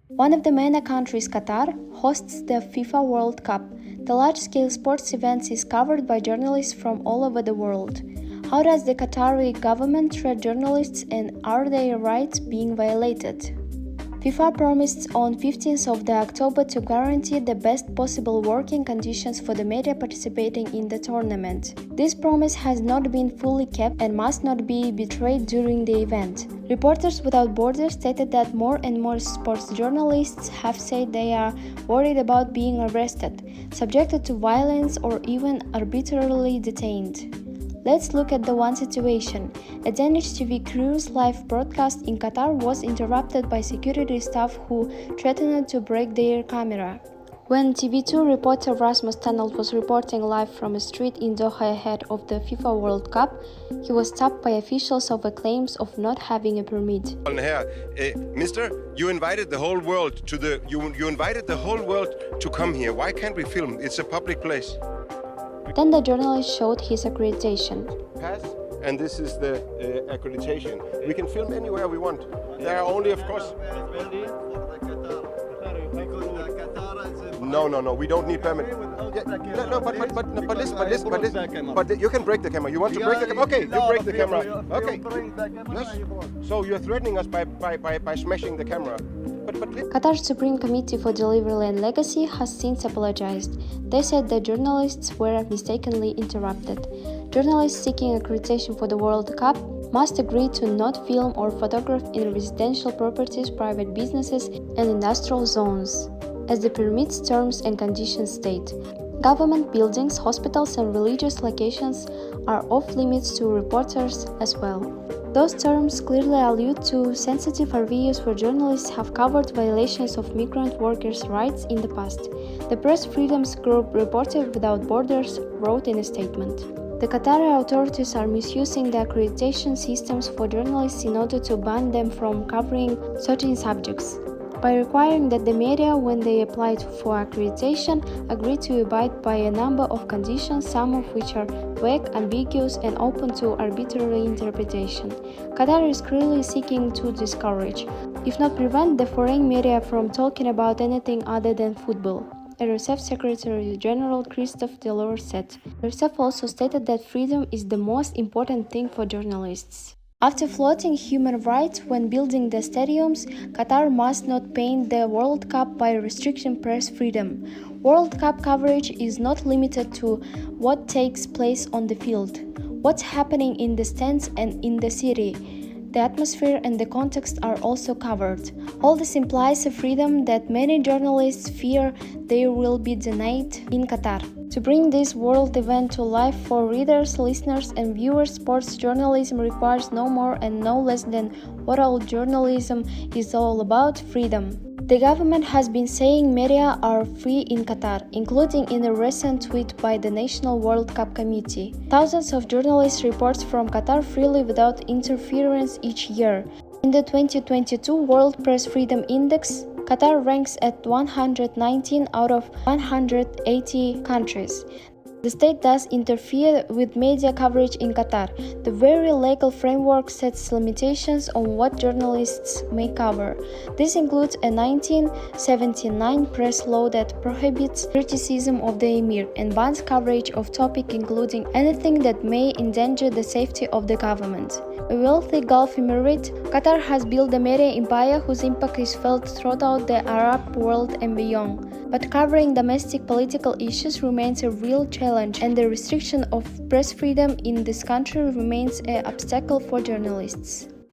One of the MENA countries, Qatar, hosts the FIFA World Cup. The large-scale sports event is covered by journalists from all over the world. How does the Qatari government treat journalists and are their rights being violated? FIFA promised on 15th of October to guarantee the best possible working conditions for the media participating in the tournament. This promise has not been fully kept and must not be betrayed during the event. Reporters Without Borders stated that more and more sports journalists have said they are worried about being arrested, subjected to violence, or even arbitrarily detained. Let's look at the one situation. A Danish TV crew's live broadcast in Qatar was interrupted by security staff who threatened to break their camera. When TV2 reporter Rasmus Tunnel was reporting live from a street in Doha ahead of the FIFA World Cup, he was stopped by officials over claims of not having a permit. Mister, you invited the whole world to you invited the whole world to come here. Why can't we film? It's a public place. Then the journalist showed his accreditation. Pass, and this is the accreditation. We can film anywhere we want. There are only, of course. No, we don't need permit. But you can break the camera. You want to break the camera? Okay, you break the camera. Okay. Yes. So you're threatening us by smashing the camera. Qatar Supreme Committee for Delivery and Legacy has since apologized. They said that journalists were mistakenly interrupted. Journalists seeking accreditation for the World Cup must agree to not film or photograph in residential properties, private businesses, and industrial zones, as the permit's terms and conditions state. Government buildings, hospitals, and religious locations are off limits to reporters as well. Those terms clearly allude to sensitive areas where journalists have covered violations of migrant workers' rights in the past. The press freedoms group Reporters Without Borders wrote in a statement. The Qatari authorities are misusing the accreditation systems for journalists in order to ban them from covering certain subjects, by requiring that the media, when they applied for accreditation, agree to abide by a number of conditions, some of which are vague, ambiguous, and open to arbitrary interpretation. Qatar is clearly seeking to discourage, if not prevent, the foreign media from talking about anything other than football. RSF Secretary General Christophe Delors said. RSF also stated that freedom is the most important thing for journalists. After flaunting human rights when building the stadiums, Qatar must not paint the World Cup by restricting press freedom. World Cup coverage is not limited to what takes place on the field, what's happening in the stands and in the city. The atmosphere and the context are also covered. All this implies a freedom that many journalists fear they will be denied in Qatar. To bring this world event to life for readers, listeners, and viewers, sports journalism requires no more and no less than what all journalism is all about: freedom. The government has been saying media are free in Qatar, including in a recent tweet by the National World Cup Committee. Thousands of journalists report from Qatar freely without interference each year. In the 2022 World Press Freedom Index, Qatar ranks at 119 out of 180 countries. The state does interfere with media coverage in Qatar. The very legal framework sets limitations on what journalists may cover. This includes a 1979 press law that prohibits criticism of the emir and bans coverage of topics including anything that may endanger the safety of the government. A wealthy Gulf Emirate, Qatar has built a media empire whose impact is felt throughout the Arab world and beyond. But covering domestic political issues remains a real challenge, and the restriction of press freedom in this country remains an obstacle for journalists.